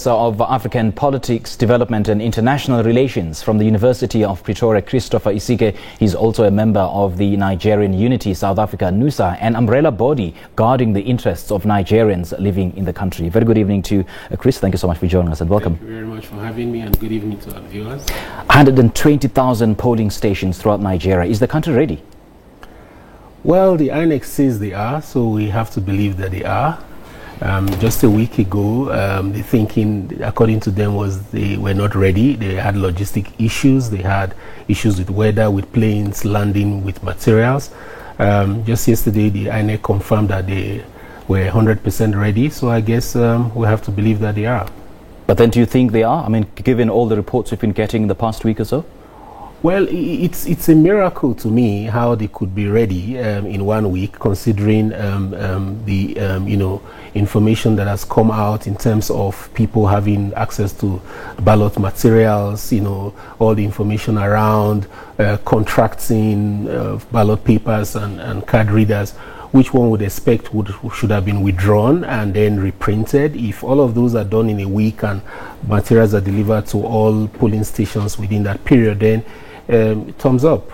Of African Politics, Development and International Relations from the University of Pretoria, Christopher Isike. He's also a member of the Nigerian Unity South Africa, NUSA, an umbrella body guarding the interests of Nigerians living in the country. Very good evening to Chris. Thank you so much for joining us and welcome. Thank you very much for having me, and good evening to our viewers. 120,000 polling stations throughout Nigeria. Is the country ready? Well, the INEC says they are, so we have to believe that they are. Just a week ago, the thinking, according to them, was they were not ready. They had logistic issues. They had issues with weather, with planes landing with materials. Just yesterday, the INEC confirmed that they were 100% ready. So I guess we have to believe that they are. But then do you think they are? I mean, given all the reports we've been getting in the past week or so? Well, it's a miracle to me how they could be ready in 1 week, considering the information that has come out in terms of people having access to ballot materials, all the information around contracting ballot papers and card readers, which one would expect should have been withdrawn and then reprinted. If all of those are done in a week and materials are delivered to all polling stations within that period, then thumbs up.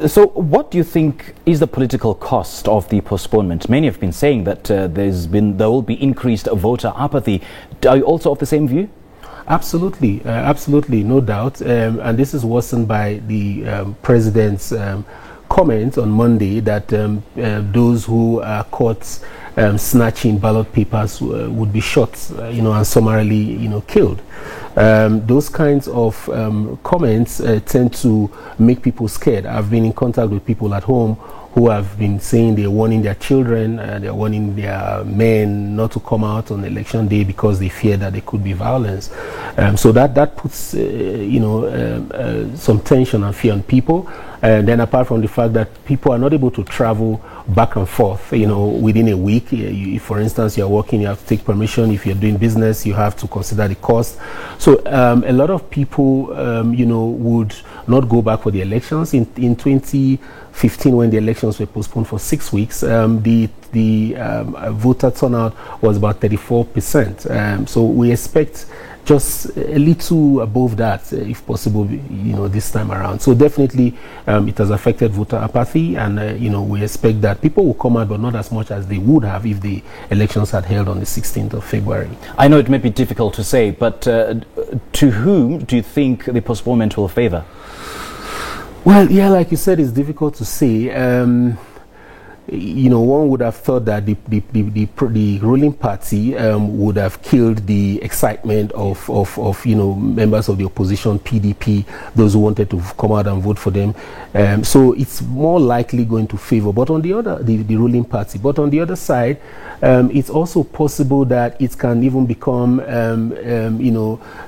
So what do you think is the political cost of the postponement? Many have been saying that there will be increased voter apathy. Are you also of the same view? Absolutely, absolutely, no doubt. And this is worsened by the president's comment on Monday that those who are caught snatching ballot papers would be shot, and summarily, killed. Those kinds of comments tend to make people scared. I've been in contact with people at home who have been saying they're warning their children, they're warning their men not to come out on election day because they fear that there could be violence. So that puts, some tension and fear on people. And then apart from the fact that people are not able to travel back and forth, within a week. If, for instance, you're working, you have to take permission. If you're doing business, you have to consider the cost. So a lot of people, would not go back for the elections. In 2015, when the elections were postponed for 6 weeks, the voter turnout was about 34%. So we expect just a little above that, if possible, this time around. So definitely it has affected voter apathy, and we expect that people will come out, but not as much as they would have if the elections had held on the 16th of February. I know it may be difficult to say, but to whom do you think the postponement will favor? Well, yeah, like you said, it's difficult to say. One would have thought that the ruling party would have killed the excitement of members of the opposition, PDP, those who wanted to come out and vote for them. So it's more likely going to favor, but on the other, the ruling party. But on the other side, it's also possible that it can even become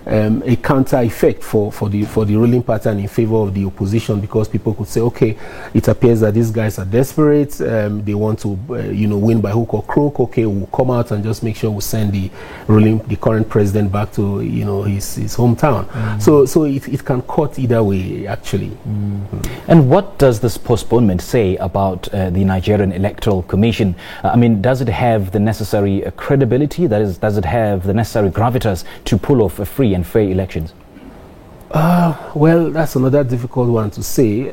a counter effect for the ruling party and in favor of the opposition, because people could say, okay, it appears that these guys are desperate. They want to, win by hook or crook. Okay, we'll come out and just make sure we send the current president back to, his hometown. So it can cut either way, actually. And what does this postponement say about the Nigerian Electoral Commission? I mean, does it have the necessary credibility? That is, does it have the necessary gravitas to pull off a free and fair elections? Well, that's another difficult one to say.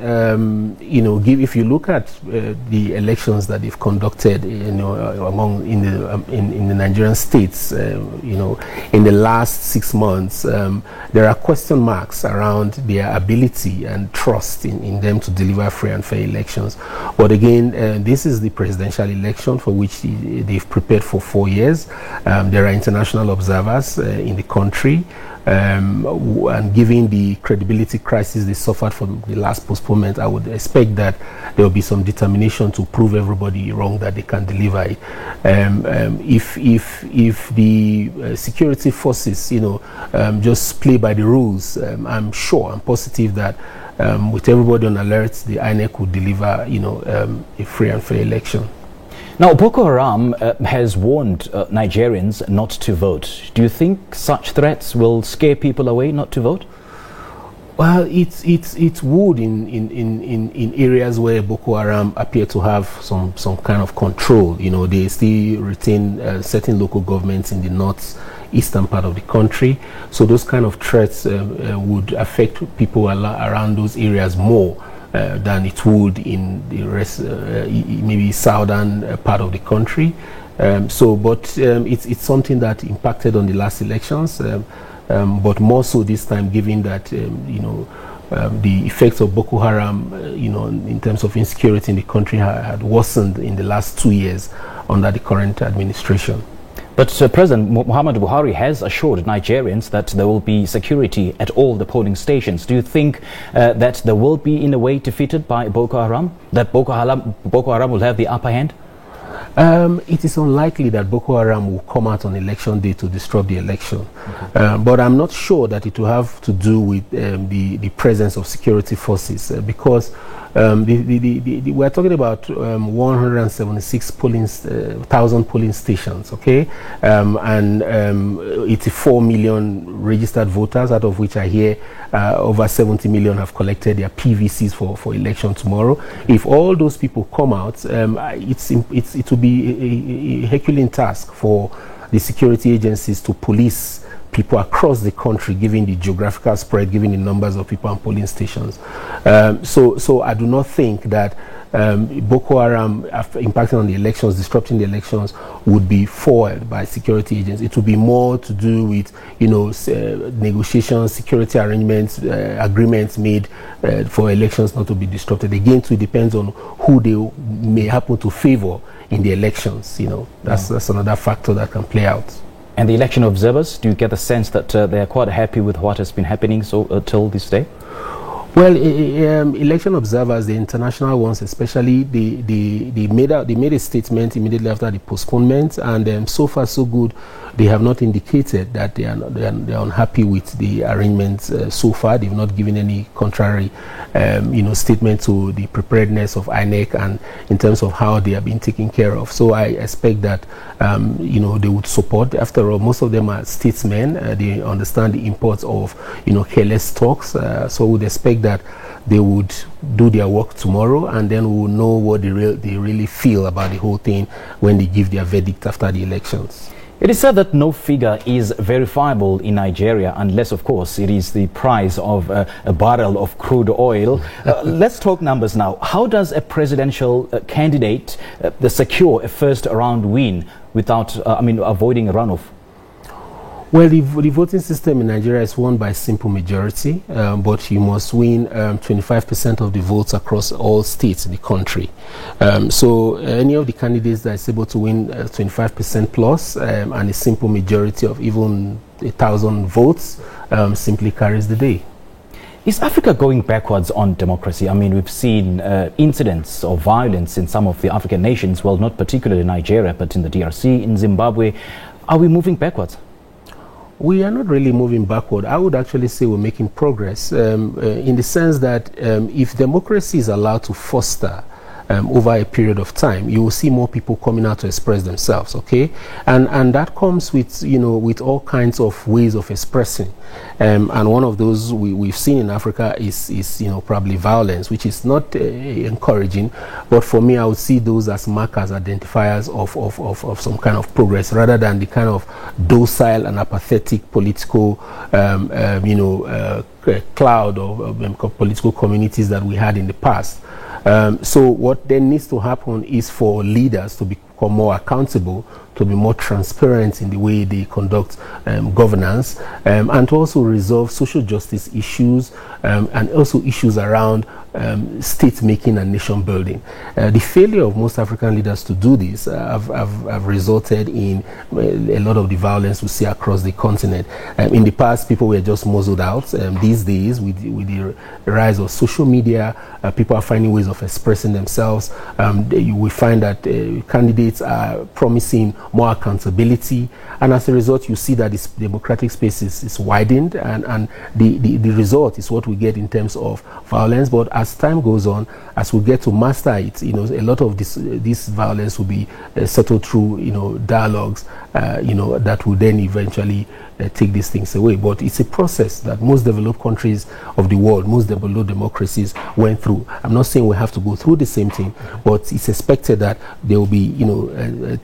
If you look at the elections that they've conducted, in the Nigerian states, in the last 6 months, there are question marks around their ability and trust in them to deliver free and fair elections. But again, this is the presidential election for which they've prepared for 4 years. There are international observers in the country. And given the credibility crisis they suffered from the last postponement, I would expect that there will be some determination to prove everybody wrong that they can deliver it. If the security forces, just play by the rules, I'm positive that with everybody on alert, the INEC would deliver, a free and fair election. Now, Boko Haram has warned Nigerians not to vote. Do you think such threats will scare people away not to vote? Well, it would in areas where Boko Haram appear to have some kind of control. They still retain certain local governments in the north eastern part of the country. So those kind of threats would affect people around those areas more than it would in the rest, maybe southern part of the country. It's something that impacted on the last elections, but more so this time, given that the effects of Boko Haram, in terms of insecurity in the country, had worsened in the last 2 years under the current administration. But President Muhammadu Buhari has assured Nigerians that there will be security at all the polling stations. Do you think that there will be, in a way, defeated by Boko Haram? That Boko Haram will have the upper hand? It is unlikely that Boko Haram will come out on election day to disrupt the election. Okay. But I'm not sure that it will have to do with the presence of security forces because we're talking about 176,000 polling stations, okay? And 84 million registered voters, out of which I hear over 70 million have collected their PVCs for election tomorrow. If all those people come out, it will be a Herculean task for the security agencies to police people across the country, given the geographical spread, given the numbers of people on polling stations. So I do not think that Boko Haram impacting on the elections, disrupting the elections, would be foiled by security agents. It will be more to do with, negotiations, security arrangements, agreements made for elections not to be disrupted. Again, it depends on who they may happen to favor in the elections. That's another factor that can play out. And the election observers, do you get the sense that they are quite happy with what has been happening till this day? Well, election observers, the international ones especially, they made a statement immediately after the postponement, and so far so good. They have not indicated that they are unhappy with the arrangements so far. They've not given any contrary, statement to the preparedness of INEC and in terms of how they are being taken care of. So I expect that they would support. After all, most of them are statesmen. They understand the importance of careless talks. So we would expect that they would do their work tomorrow, and then we will know what they really feel about the whole thing when they give their verdict after the elections. It is said that no figure is verifiable in Nigeria unless, of course, it is the price of a barrel of crude oil. Let's talk numbers now. How does a presidential candidate secure a first-round win without, avoiding a runoff? Well, the voting system in Nigeria is won by simple majority, but you must win 25% of the votes across all states in the country. So any of the candidates that is able to win 25% plus and a simple majority of even 1,000 votes simply carries the day. Is Africa going backwards on democracy? We've seen incidents of violence in some of the African nations, well, not particularly Nigeria, but in the DRC, in Zimbabwe. Are we moving backwards? We are not really moving backward. I would actually say we're making progress in the sense that if democracy is allowed to foster over a period of time, you will see more people coming out to express themselves, okay? And that comes with, with all kinds of ways of expressing. And one of those we've seen in Africa is probably violence, which is not encouraging. But for me, I would see those as markers, identifiers of some kind of progress, rather than the kind of docile and apathetic political, cloud of political communities that we had in the past. So what then needs to happen is for leaders to become more accountable, to be more transparent in the way they conduct governance, and to also resolve social justice issues and also issues around state making and nation building. The failure of most African leaders to do this have resulted in a lot of the violence we see across the continent. In the past, people were just muzzled out. These days, with the rise of social media, people are finding ways of expressing themselves. You will find that candidates are promising more accountability, and as a result, you see that this democratic space is widened, and the result is what we get in terms of violence. But as time goes on, as we get to master it, a lot of this violence will be settled through dialogues that will then eventually take these things away. But it's a process that most developed countries of the world, most developed democracies went through. I'm not saying we have to go through the same thing, but it's expected that there will be,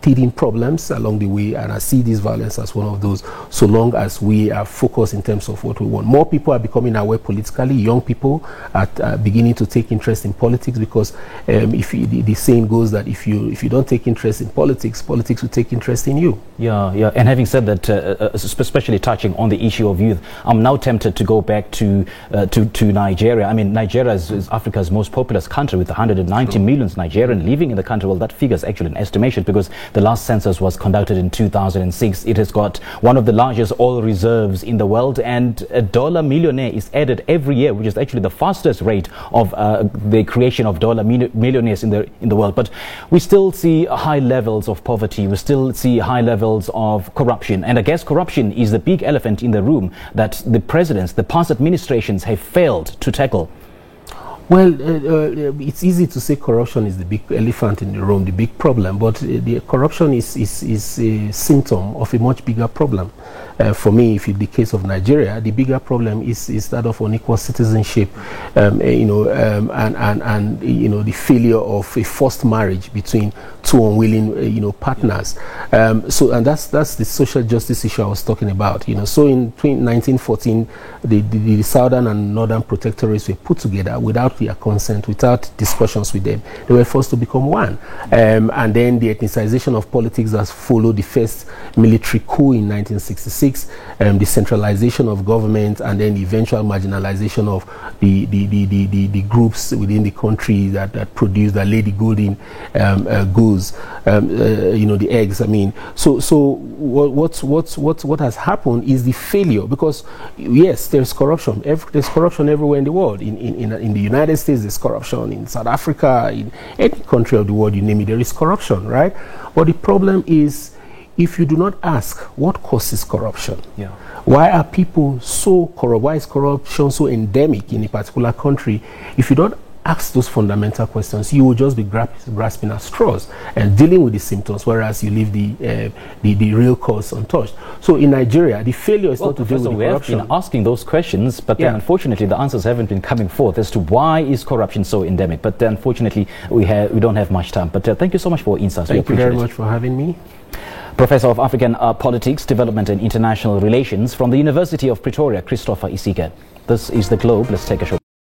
teething problems along the way, and I see this violence as one of those, so long as we are focused in terms of what we want. More people are becoming aware politically. Young people are beginning to take interest in politics, because the saying goes that if you don't take interest in politics, politics will take interest in you. Yeah. And having said that, especially touching on the issue of youth, I'm now tempted to go back to Nigeria. I mean, Nigeria is Africa's most populous country, with 190 million Nigerians living in the country. Well, that figure is actually an estimation, because the last census was conducted in 2006. It has got one of the largest oil reserves in the world, and a dollar millionaire is added every year, which is actually the fastest rate of the creation of dollar millionaires in the world. But we still see high levels of poverty. We still see high levels of corruption, and I guess corruption is the big elephant in the room that the presidents, the past administrations, have failed to tackle. Well, it's easy to say corruption is the big elephant in the room, the big problem, but the corruption is a symptom of a much bigger problem. For me, if in the case of Nigeria, the bigger problem is that of unequal citizenship, and the failure of a forced marriage between two unwilling, partners. And that's the social justice issue I was talking about. So in 1914, the southern and northern protectorates were put together without their consent, without discussions with them. They were forced to become one. And then the ethnicization of politics has followed the first military coup in 1966, the centralization of government, and then the eventual marginalization of the groups within the country that lay the golden goose, the eggs. I mean, so what has happened is the failure, because yes, there's corruption. There's corruption everywhere in the world. In the United States, there's corruption. In South Africa, in any country of the world, you name it, there is corruption, right? But the problem is, if you do not ask what causes corruption, why are people so corrupt? Why is corruption so endemic in a particular country? If you don't ask those fundamental questions, you will just be grasping at straws and dealing with the symptoms, whereas you leave the real cause untouched. So in Nigeria, the failure is not to do with the corruption. We have been asking those questions, but then unfortunately the answers haven't been coming forth as to why is corruption so endemic. But unfortunately, we don't have much time. But thank you so much for your insights. Thank you very much for having me. Professor of African Politics, Development and International Relations from the University of Pretoria, Christopher Isike. This is The Globe. Let's take a short